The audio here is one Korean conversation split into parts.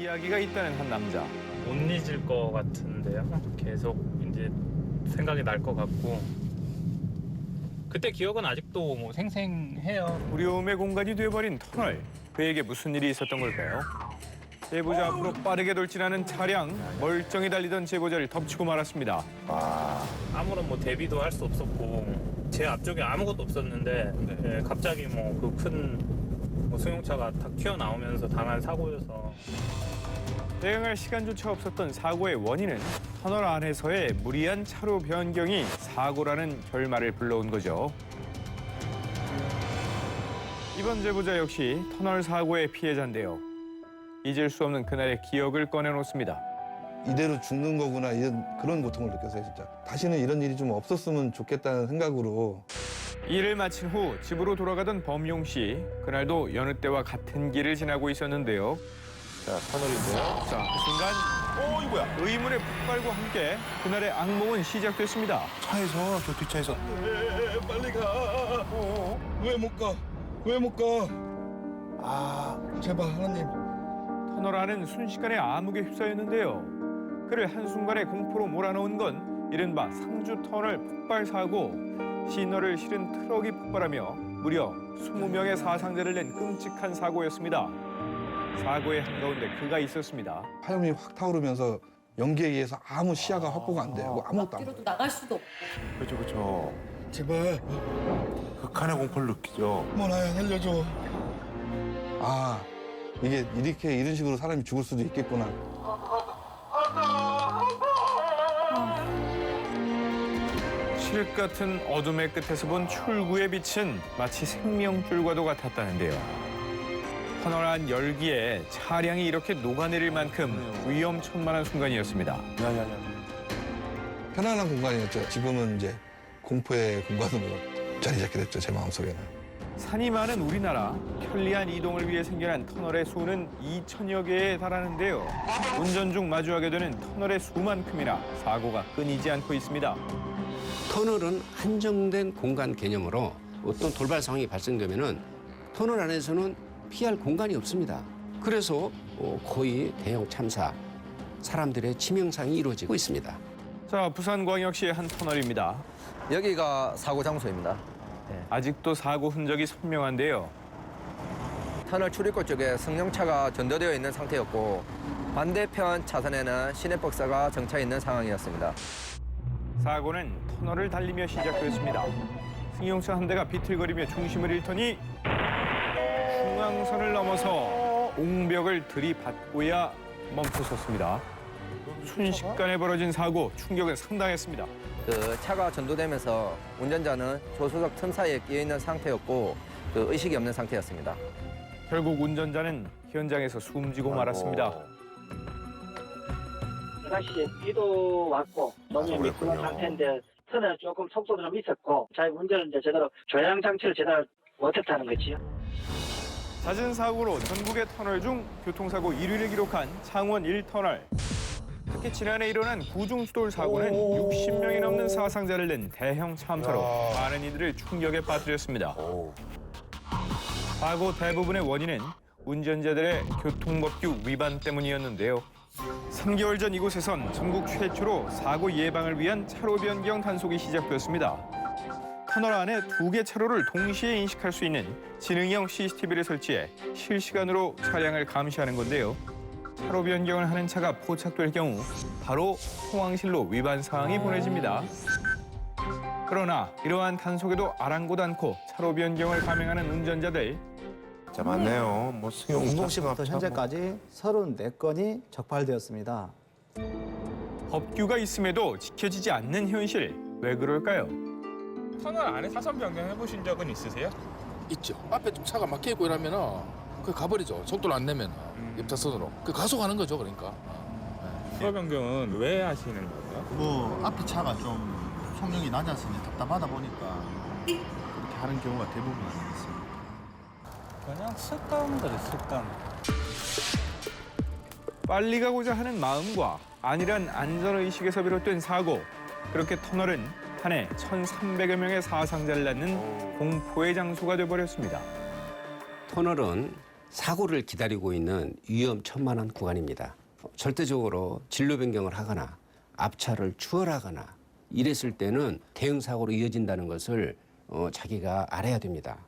이야기가 있다는 한 남자. 못 잊을 것 같은데요. 계속 이제 생각이 날 것 같고 그때 기억은 아직도 뭐 생생해요. 두려움의 공간이 되어버린 터널. 그에게 무슨 일이 있었던 걸까요? 제보자 앞으로 빠르게 돌진하는 차량. 멀쩡히 달리던 제보자를 덮치고 말았습니다. 아무런 뭐 대비도 할 수 없었고 제 앞쪽에 아무것도 없었는데 예, 갑자기 뭐 그 큰 승용차가 탁 튀어나오면서 당한 사고여서 대응할 시간조차 없었던 사고의 원인은 터널 안에서의 무리한 차로 변경이 사고라는 결말을 불러온 거죠. 이번 제보자 역시 터널 사고의 피해자인데요. 잊을 수 없는 그날의 기억을 꺼내놓습니다. 이대로 죽는 거구나 이런 그런 고통을 느꼈어요 진짜. 다시는 이런 일이 좀 없었으면 좋겠다는 생각으로. 일을 마친 후 집으로 돌아가던 범용 씨. 그날도 여느 때와 같은 길을 지나고 있었는데요. 자, 터널인데요. 자, 그 순간 이거야. 의문의 폭발과 함께 그날의 악몽은 시작됐습니다. 차에서, 저 뒷차에서. 빨리 가. 왜 못 가? 왜 못 가? 제발 하나님. 터널 안은 순식간에 암흑에 휩싸였는데요. 그를 한순간에 공포로 몰아넣은 건 이른바 상주 터널 폭발 사고. 시너를 실은 트럭이 폭발하며 무려 20명의 사상자를 낸 끔찍한 사고였습니다. 사고의 한가운데 그가 있었습니다. 화염이 확 타오르면서 연기에 의해서 아무 시야가 확보가 안 돼요. 뭐 아무것도 안 앞뒤로도 보여요. 나갈 수도 없고. 그렇죠. 제발 극한의 공포를 느끼죠. 뭐나야 살려줘. 이게 이렇게 이런 식으로 사람이 죽을 수도 있겠구나. 칠흑 같은 어둠의 끝에서 본 출구의 빛은 마치 생명줄과도 같았다는데요. 터널 안 열기에 차량이 이렇게 녹아내릴 만큼 위험천만한 순간이었습니다. 편안한 공간이었죠. 지금은 이제 공포의 공간으로 자리 잡게 됐죠. 제 마음속에는. 산이 많은 우리나라, 편리한 이동을 위해 생겨난 터널의 수는 2천여 개에 달하는데요. 운전 중 마주하게 되는 터널의 수만큼이나 사고가 끊이지 않고 있습니다. 터널은 한정된 공간 개념으로 어떤 돌발 상황이 발생되면은 터널 안에서는 피할 공간이 없습니다. 그래서 거의 대형 참사, 사람들의 치명상이 이루어지고 있습니다. 자, 부산광역시의 한 터널입니다. 여기가 사고 장소입니다. 아직도 사고 흔적이 선명한데요. 터널 출입구 쪽에 승용차가 전도되어 있는 상태였고 반대편 차선에는 시내버스가 정차 있는 상황이었습니다. 사고는 터널을 달리며 시작됐습니다. 승용차 한 대가 비틀거리며 중심을 잃더니 중앙선을 넘어서 옹벽을 들이받고야 멈춰섰습니다. 순식간에 벌어진 사고, 충격은 상당했습니다. 그 차가 전도되면서 운전자는 조수석 틈 사이에 끼어 있는 상태였고 그 의식이 없는 상태였습니다. 결국 운전자는 현장에서 숨지고 말았습니다. 그 당시에 비도 왔고 너무 미끄러운 상태인데 터널 조금 속도도 좀 있었고 자기 운전을 이제 제대로 조향 장치를 제대로 못했다는 거지요. 잦은 사고로 전국의 터널 중 교통사고 1위를 기록한 창원 1터널. 특히 지난해 일어난 구중수돌 사고는 60명이 넘는 사상자를 낸 대형 참사로 많은 이들을 충격에 빠뜨렸습니다. 사고 대부분의 원인은 운전자들의 교통법규 위반 때문이었는데요. 3개월 전 이곳에선 전국 최초로 사고 예방을 위한 차로 변경 단속이 시작되었습니다. 터널 안에 2개 차로를 동시에 인식할 수 있는 지능형 CCTV를 설치해 실시간으로 차량을 감시하는 건데요. 차로 변경을 하는 차가 포착될 경우 바로 소황실로 위반 사항이 보내집니다. 그러나 이러한 단속에도 아랑곳 않고 차로 변경을 감행하는 운전자들. 자, 맞네요. 뭐 승용차. 운동시부터 현재까지 34건이 적발되었습니다. 법규가 있음에도 지켜지지 않는 현실. 왜 그럴까요? 터널 안에 차선 변경해 보신 적은 있으세요? 있죠. 앞에 좀 차가 막혀 있고 이러면은 그 가버리죠. 속도를 안 내면 옆차선으로. 그 가속하는 거죠, 그러니까. 차로 변경은 왜 하시는 거예요? 뭐 앞에 차가 좀 속력이 낮아서 이제 답답하다 보니까 그렇게 하는 경우가 대부분 아니겠습니까? 그냥 습관 거죠, 습관. 빨리 가고자 하는 마음과 안일한 안전의식에서 비롯된 사고. 그렇게 터널은 한 해 1,300여 명의 사상자를 낳는 공포의 장소가 되어버렸습니다. 터널은 사고를 기다리고 있는 위험천만한 구간입니다. 절대적으로 진로 변경을 하거나 앞차를 추월하거나 이랬을 때는 대형 사고로 이어진다는 것을 자기가 알아야 됩니다.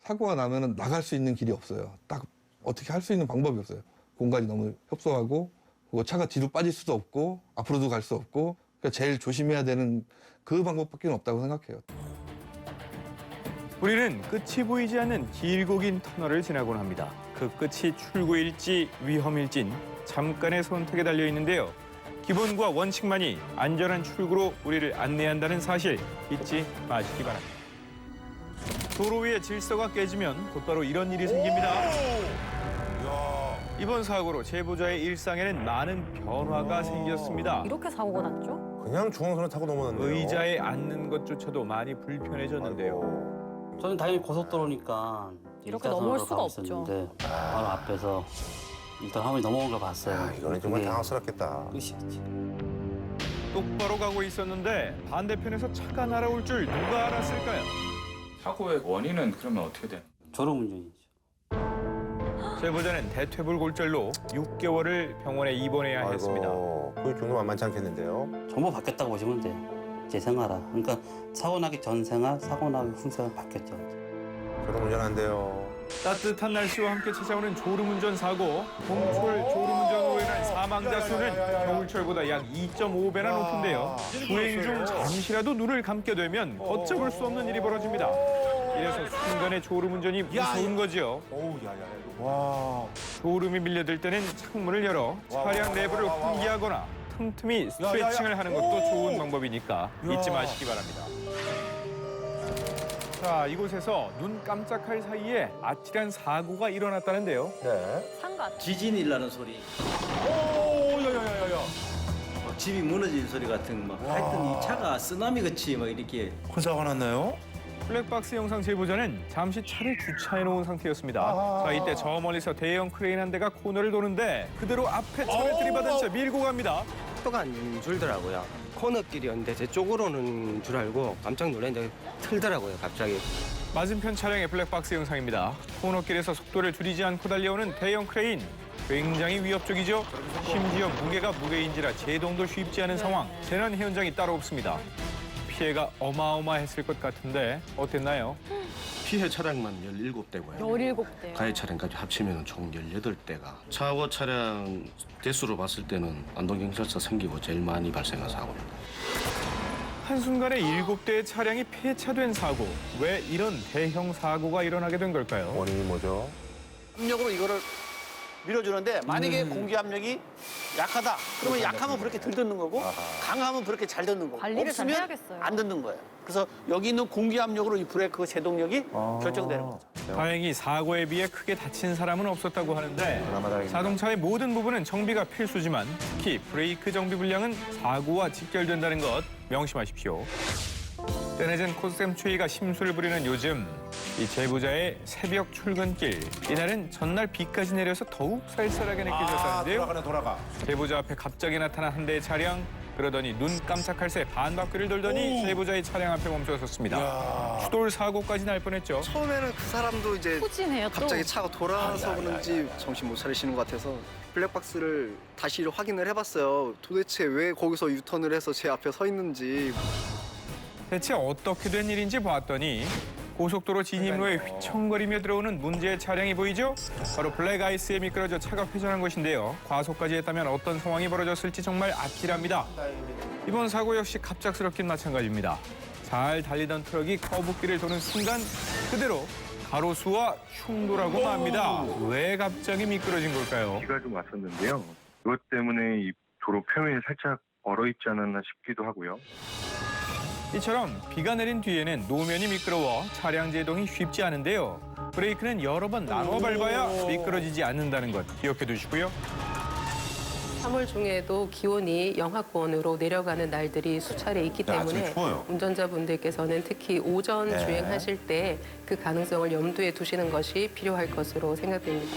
사고가 나면은 나갈 수 있는 길이 없어요. 딱 어떻게 할 수 있는 방법이 없어요. 공간이 너무 협소하고 그리고 차가 뒤로 빠질 수도 없고 앞으로도 갈 수 없고 그러니까 제일 조심해야 되는 그 방법밖에 없다고 생각해요. 우리는 끝이 보이지 않는 길고 긴 터널을 지나곤 합니다. 그 끝이 출구일지 위험일진 잠깐의 선택에 달려 있는데요. 기본과 원칙만이 안전한 출구로 우리를 안내한다는 사실 잊지 마시기 바랍니다. 도로 위의 질서가 깨지면 곧바로 이런 일이 생깁니다. 이번 사고로 제보자의 일상에는 많은 변화가 생겼습니다. 이렇게 사고가 났죠? 그냥 중앙선을 타고 넘어갔네요. 의자에 앉는 것조차도 많이 불편해졌는데요. 저는 당연히 고속도로니까 이렇게 넘어올 수가 없죠. 바로 앞에서 일단 화물이 넘어온 걸 봤어요. 아, 이거는 정말 그게 당황스럽겠다. 끝이었지. 똑바로 가고 있었는데 반대편에서 차가 날아올 줄 누가 알았을까요? 사고의 원인은 그러면 어떻게 되는? 졸음운전이죠. 제보자는 대퇴불골절로 6개월을 병원에 입원해야 했습니다. 그 정도 만만치 않겠는데요. 전부 바뀌었다고 보시면 돼요. 제 생활아. 그러니까 사고 나기 전 생활, 사고 나기 후 생활 바뀌었죠. 저도 운전한대요. 따뜻한 날씨와 함께 찾아오는 졸음운전 사고, 봄철 졸음운전으로 인한 사망자 수는 겨울철보다 약 2.5배나 높은데요. 주행 중 잠시라도 눈을 감게 되면 걷잡을 수 없는 일이 벌어집니다. 이래서 순간의 졸음운전이 무서운 거죠. 와. 졸음이 밀려들 때는 창문을 열어 차량 내부를 환기하거나 틈틈이 스트레칭을 하는 것도 좋은 방법이니까 잊지 마시기 바랍니다. 자, 이곳에서 눈 깜짝할 사이에 아찔한 사고가 일어났다는데요. 네. 상가. 지진이 일라는 소리. 집이 무너진 소리 같은 막 하여튼 이 차가 쓰나미 같이 막 이렇게. 큰 사고가 났나요? 블랙박스 영상 제보자는 잠시 차를 주차해 놓은 상태였습니다. 자, 이때 저 멀리서 대형 크레인 한 대가 코너를 도는데 그대로 앞에 차를 들이받은 채 밀고 갑니다. 속도가 안 줄더라고요. 코너길이었는데 제 쪽으로는 줄 알고 깜짝 놀랐는데 틀더라고요, 갑자기. 맞은편 차량의 블랙박스 영상입니다. 코너길에서 속도를 줄이지 않고 달려오는 대형 크레인. 굉장히 위협적이죠. 심지어 무게가 무게인지라 제동도 쉽지 않은 상황. 재난 현장이 따로 없습니다. 피해가 어마어마했을 것 같은데 어땠나요? 피해 차량만 17대고요. 17대. 가해 차량까지 합치면 총 18대가. 사고 차량 대수로 봤을 때는 안동경찰서 생기고 제일 많이 발생한 사고입니다. 한순간에 7대의 차량이 폐차된 사고. 왜 이런 대형 사고가 일어나게 된 걸까요? 원인이 뭐죠? 압력으로 이거를 밀어주는데 만약에 공기 압력이 약하다. 그러면 약하면 그렇게 덜 듣는 거고 강하면 그렇게 잘 듣는 거고. 관리를 잘 없으면 해야겠어요. 안 듣는 거예요. 그래서 여기 있는 공기 압력으로 이 브레이크 제동력이 결정되는 거죠. 다행히 사고에 비해 크게 다친 사람은 없었다고 하는데 자동차의 모든 부분은 정비가 필수지만 특히 브레이크 정비 불량은 사고와 직결된다는 것 명심하십시오. 때내진 코스샘 추위가 심수를 부리는 요즘 이 제보자의 새벽 출근길 이날은 전날 비까지 내려서 더욱 쌀쌀하게 느껴졌다는데요. 돌아가. 제보자 앞에 갑자기 나타난 한 대의 차량 그러더니 눈 깜짝할 새 반바퀴를 돌더니 제보자의 차량 앞에 멈춰섰습니다. 추돌 사고까지 날 뻔했죠. 처음에는 그 사람도 이제 후진해요, 또. 갑자기 차가 돌아서 그런지 정신 못 차리시는 것 같아서 블랙박스를 다시 확인을 해봤어요. 도대체 왜 거기서 유턴을 해서 제 앞에 서 있는지. 대체 어떻게 된 일인지 봤더니 고속도로 진입로에 휘청거리며 들어오는 문제의 차량이 보이죠? 바로 블랙아이스에 미끄러져 차가 회전한 것인데요. 과속까지 했다면 어떤 상황이 벌어졌을지 정말 아찔합니다. 이번 사고 역시 갑작스럽긴 마찬가지입니다. 잘 달리던 트럭이 커브길을 도는 순간 그대로 가로수와 충돌하고 맙니다. 왜 갑자기 미끄러진 걸까요? 비가 좀 왔었는데요. 그것 때문에 이 도로 표면이 살짝 얼어있지 않았나 싶기도 하고요. 이처럼 비가 내린 뒤에는 노면이 미끄러워 차량 제동이 쉽지 않은데요. 브레이크는 여러 번 나눠 밟아야 미끄러지지 않는다는 것 기억해 두시고요. 3월 중에도 기온이 영하권으로 내려가는 날들이 수차례 있기 때문에 운전자분들께서는 특히 오전 주행하실 때 그 가능성을 염두에 두시는 것이 필요할 것으로 생각됩니다.